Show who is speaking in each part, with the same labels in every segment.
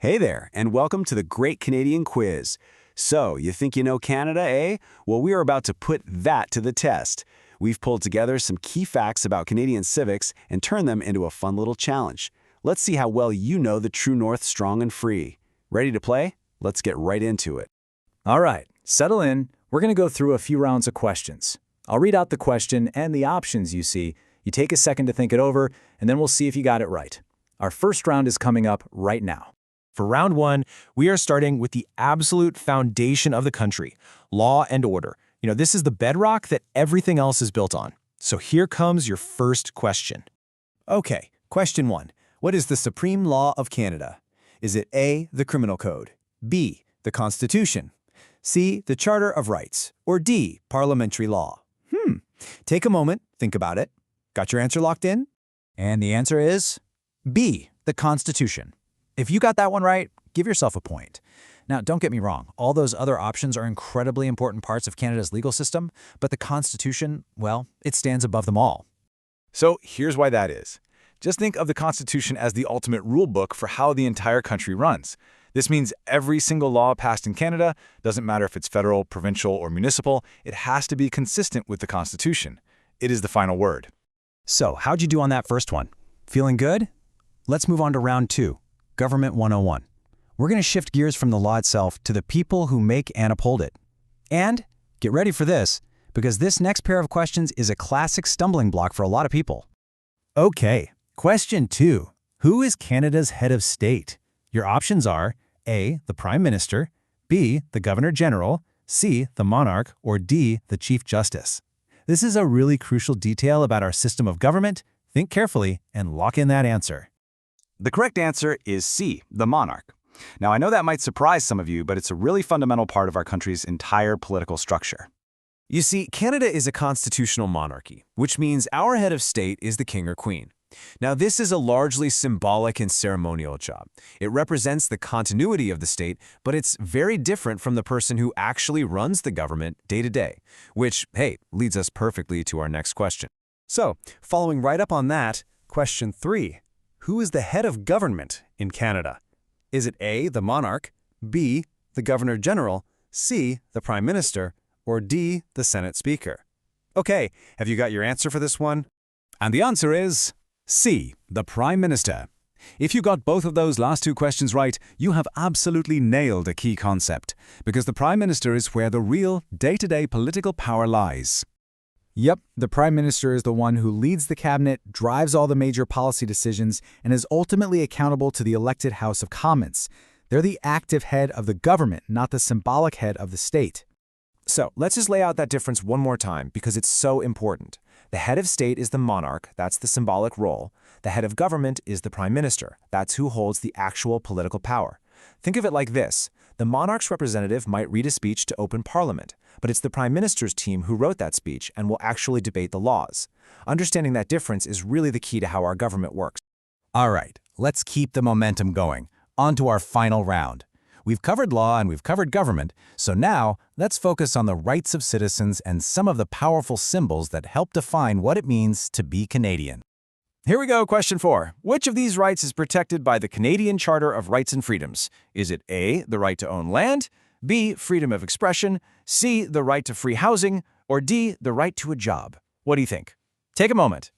Speaker 1: Hey there, and welcome to the Great Canadian Quiz. So, you think you know Canada, eh? Well, we are about to put that to the test. We've pulled together some key facts about Canadian civics and turned them into a fun little challenge. Let's see how well you know the true north strong and free. Ready to play? Let's get right into it.
Speaker 2: All right, settle in. We're going to go through a few rounds of questions. I'll read out the question and the options you see. You take a second to think it over, and then we'll see if you got it right. Our first round is coming up right now.
Speaker 3: For round one, we are starting with the absolute foundation of the country, law and order. This is the bedrock that everything else is built on. So here comes your first question.
Speaker 4: Okay, question one. What is the supreme law of Canada? Is it A, the Criminal Code, B, the Constitution, C, the Charter of Rights, or D, parliamentary law? Take a moment, think about it. Got your answer locked in?
Speaker 5: And the answer is B, the Constitution. If you got that one right, give yourself a point. Now, don't get me wrong, all those other options are incredibly important parts of Canada's legal system, but the Constitution, well, it stands above them all.
Speaker 6: So here's why that is. Just think of the Constitution as the ultimate rule book for how the entire country runs. This means every single law passed in Canada, doesn't matter if it's federal, provincial, or municipal, it has to be consistent with the Constitution. It is the final word.
Speaker 5: So, how'd you do on that first one? Feeling good? Let's move on to round two. Government 101. We're going to shift gears from the law itself to the people who make and uphold it. And get ready for this, because this next pair of questions is a classic stumbling block for a lot of people.
Speaker 4: Okay, question two. Who is Canada's head of state? Your options are A, the Prime Minister, B, the Governor General, C, the Monarch, or D, the Chief Justice. This is a really crucial detail about our system of government. Think carefully and lock in that answer.
Speaker 1: The correct answer is C, the monarch. Now, I know that might surprise some of you, but it's a really fundamental part of our country's entire political structure.
Speaker 3: You see, Canada is a constitutional monarchy, which means our head of state is the king or queen. Now, this is a largely symbolic and ceremonial job. It represents the continuity of the state, but it's very different from the person who actually runs the government day to day, which, hey, leads us perfectly to our next question.
Speaker 4: So, following right up on that, question three. Who is the head of government in Canada? Is it A, the monarch, B, the Governor General, C, the Prime Minister, or D, the Senate Speaker? Okay, have you got your answer for this one? And the answer is C, the Prime Minister. If you got both of those last two questions right, you have absolutely nailed a key concept, because the Prime Minister is where the real, day-to-day political power lies.
Speaker 2: Yep, the Prime Minister is the one who leads the cabinet, drives all the major policy decisions, and is ultimately accountable to the elected House of Commons. They're the active head of the government, not the symbolic head of the state.
Speaker 3: So let's just lay out that difference one more time because it's so important. The head of state is the monarch, that's the symbolic role. The head of government is the prime minister, that's who holds the actual political power. Think of it like this. The monarch's representative might read a speech to open parliament, but it's the prime minister's team who wrote that speech and will actually debate the laws. Understanding that difference is really the key to how our government works.
Speaker 5: All right, let's keep the momentum going. On to our final round. We've covered law and we've covered government, so now let's focus on the rights of citizens and some of the powerful symbols that help define what it means to be Canadian.
Speaker 1: Here we go, question 4. Which of these rights is protected by the Canadian Charter of Rights and Freedoms? Is it A, the right to own land, B, freedom of expression, C, the right to free housing, or D, the right to a job? What do you think? Take a moment.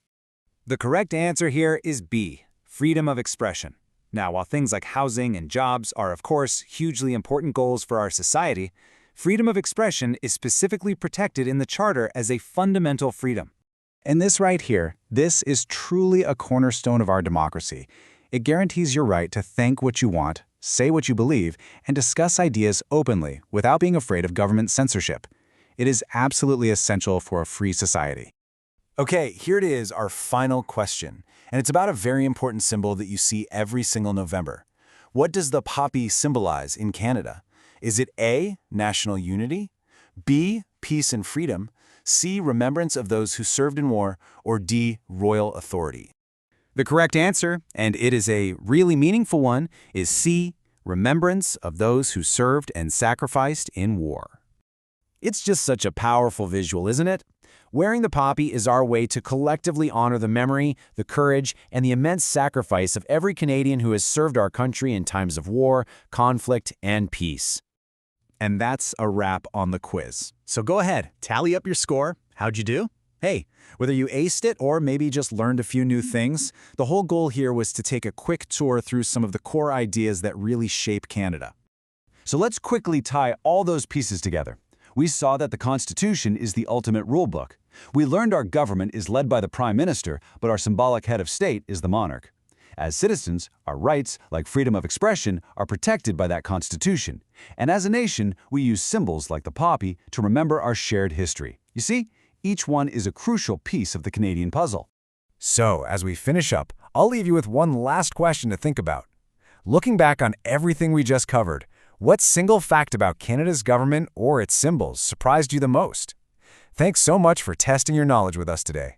Speaker 4: The correct answer here is B, freedom of expression. Now, while things like housing and jobs are, of course, hugely important goals for our society, freedom of expression is specifically protected in the Charter as a fundamental freedom. And this right here, this is truly a cornerstone of our democracy. It guarantees your right to think what you want, say what you believe, and discuss ideas openly without being afraid of government censorship. It is absolutely essential for a free society.
Speaker 1: Okay, here it is, our final question. And it's about a very important symbol that you see every single November. What does the poppy symbolize in Canada? Is it A, national unity, B, peace and freedom, C, remembrance of those who served in war, or D, royal authority?
Speaker 4: The correct answer, and it is a really meaningful one, is C, remembrance of those who served and sacrificed in war. It's just such a powerful visual, isn't it?
Speaker 3: Wearing the poppy is our way to collectively honor the memory, the courage, and the immense sacrifice of every Canadian who has served our country in times of war, conflict, and peace.
Speaker 1: And that's a wrap on the quiz. So go ahead, tally up your score. How'd you do? Hey, whether you aced it or maybe just learned a few new things, the whole goal here was to take a quick tour through some of the core ideas that really shape Canada.
Speaker 5: So let's quickly tie all those pieces together. We saw that the Constitution is the ultimate rulebook. We learned our government is led by the Prime Minister, but our symbolic head of state is the monarch. As citizens, our rights, like freedom of expression, are protected by that Constitution. And as a nation, we use symbols like the poppy to remember our shared history. You see, each one is a crucial piece of the Canadian puzzle.
Speaker 3: So, as we finish up, I'll leave you with one last question to think about. Looking back on everything we just covered, what single fact about Canada's government or its symbols surprised you the most? Thanks so much for testing your knowledge with us today.